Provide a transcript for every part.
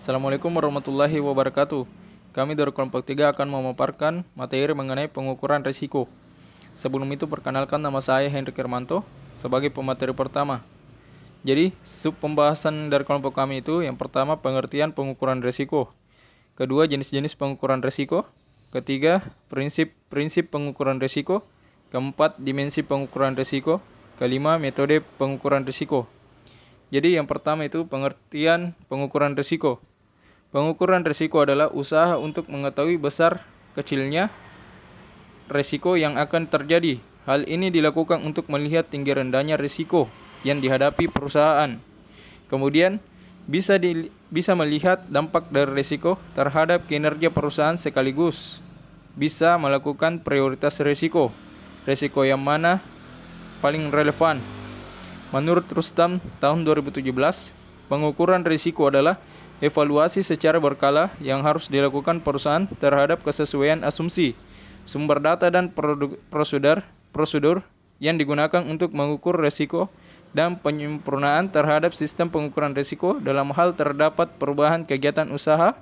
Assalamualaikum warahmatullahi wabarakatuh. Kami dari kelompok 3 akan memaparkan materi mengenai pengukuran risiko. Sebelum itu perkenalkan nama saya Hendrik Hermanto sebagai pemateri pertama. Jadi, sub pembahasan dari kelompok kami itu yang pertama pengertian pengukuran risiko. Kedua, jenis-jenis pengukuran risiko. Ketiga, prinsip-prinsip pengukuran risiko. Keempat, dimensi pengukuran risiko. Kelima, metode pengukuran risiko. Jadi yang pertama itu pengertian pengukuran risiko. Pengukuran risiko adalah usaha untuk mengetahui besar kecilnya risiko yang akan terjadi. Hal ini dilakukan untuk melihat tinggi rendahnya risiko yang dihadapi perusahaan. Kemudian bisa melihat dampak dari risiko terhadap kinerja perusahaan sekaligus bisa melakukan prioritas risiko. Risiko yang mana paling relevan? Menurut Rustam tahun 2017, pengukuran risiko adalah evaluasi secara berkala yang harus dilakukan perusahaan terhadap kesesuaian asumsi, sumber data dan prosedur yang digunakan untuk mengukur risiko dan penyempurnaan terhadap sistem pengukuran risiko dalam hal terdapat perubahan kegiatan usaha,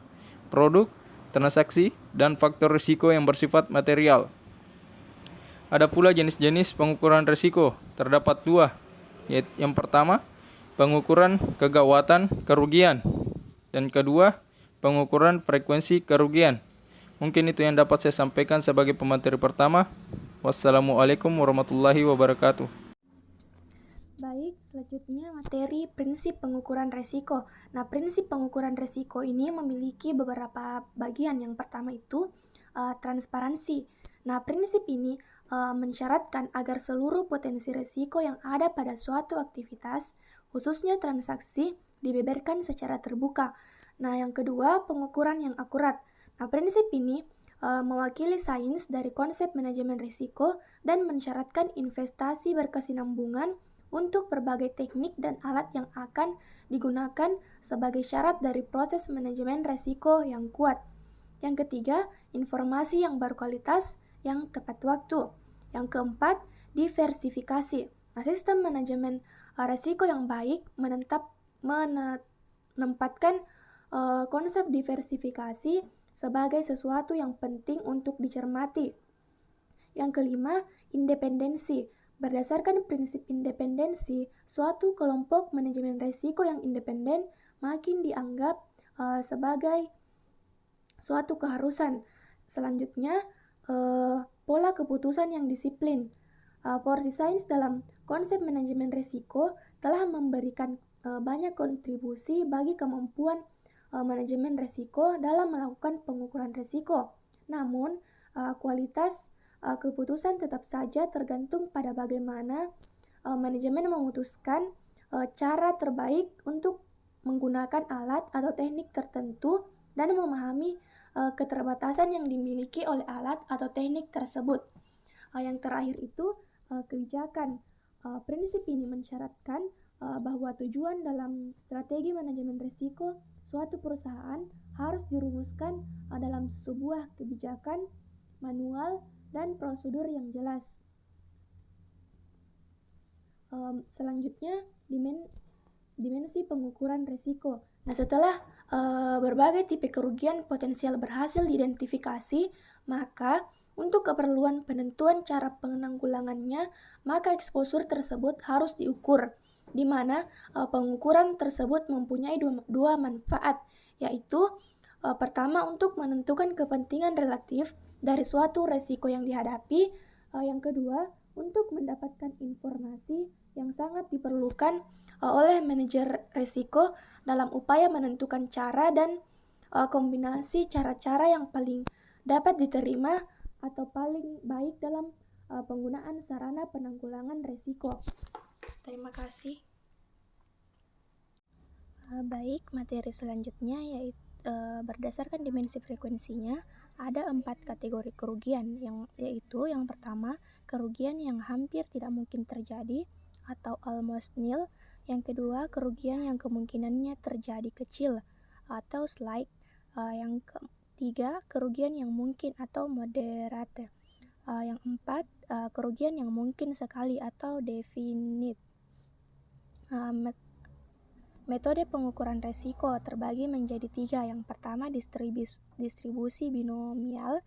produk, transaksi, dan faktor risiko yang bersifat material. Ada pula jenis-jenis pengukuran risiko, terdapat dua. Yang pertama, pengukuran kegawatan kerugian, dan kedua, pengukuran frekuensi kerugian. Mungkin itu yang dapat saya sampaikan sebagai pemateri pertama. Wassalamualaikum warahmatullahi wabarakatuh. Baik, selanjutnya materi prinsip pengukuran risiko. Nah, prinsip pengukuran risiko ini memiliki beberapa bagian. Yang pertama itu transparansi. Nah, prinsip ini mensyaratkan agar seluruh potensi risiko yang ada pada suatu aktivitas, khususnya transaksi, dibeberkan secara terbuka. Nah, yang kedua, pengukuran yang akurat. Nah, prinsip ini mewakili sains dari konsep manajemen risiko dan mensyaratkan investasi berkesinambungan untuk berbagai teknik dan alat yang akan digunakan sebagai syarat dari proses manajemen risiko yang kuat. Yang ketiga, informasi yang berkualitas yang tepat waktu. Yang keempat, diversifikasi. Nah, sistem manajemen risiko yang baik menempatkan konsep diversifikasi sebagai sesuatu yang penting untuk dicermati. Yang kelima, independensi. Berdasarkan prinsip independensi, suatu kelompok manajemen risiko yang independen makin dianggap sebagai suatu keharusan. Selanjutnya, pola keputusan yang disiplin. Porsi sains dalam konsep manajemen risiko telah memberikan banyak kontribusi bagi kemampuan manajemen risiko dalam melakukan pengukuran risiko. Namun, kualitas keputusan tetap saja tergantung pada bagaimana manajemen memutuskan cara terbaik untuk menggunakan alat atau teknik tertentu dan memahami keterbatasan yang dimiliki oleh alat atau teknik tersebut. Yang terakhir itu kebijakan. Prinsip ini mensyaratkan bahwa tujuan dalam strategi manajemen risiko suatu perusahaan harus dirumuskan dalam sebuah kebijakan, manual, dan prosedur yang jelas. Selanjutnya, dimensi pengukuran risiko. Nah, setelah berbagai tipe kerugian potensial berhasil diidentifikasi, maka untuk keperluan penentuan cara penanggulangannya, maka eksposur tersebut harus diukur, di mana pengukuran tersebut mempunyai dua manfaat, yaitu pertama untuk menentukan kepentingan relatif dari suatu resiko yang dihadapi, yang kedua untuk mendapatkan informasi yang sangat diperlukan oleh manajer risiko dalam upaya menentukan cara dan kombinasi cara-cara yang paling dapat diterima atau paling baik dalam penggunaan sarana penanggulangan risiko. Terima kasih. Baik, materi selanjutnya yaitu berdasarkan dimensi frekuensinya ada 4 kategori kerugian, yaitu yang pertama kerugian yang hampir tidak mungkin terjadi atau almost nil. Yang kedua, kerugian yang kemungkinannya terjadi kecil atau slight. Yang ketiga, kerugian yang mungkin atau moderate. Yang empat, kerugian yang mungkin sekali atau definite. Metode pengukuran resiko terbagi menjadi 3. Yang pertama distribusi binomial,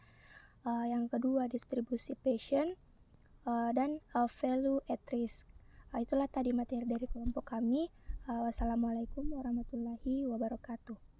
yang kedua distribusi Bayesian, dan value at risk. Itulah tadi materi dari kelompok kami. Wassalamualaikum warahmatullahi wabarakatuh.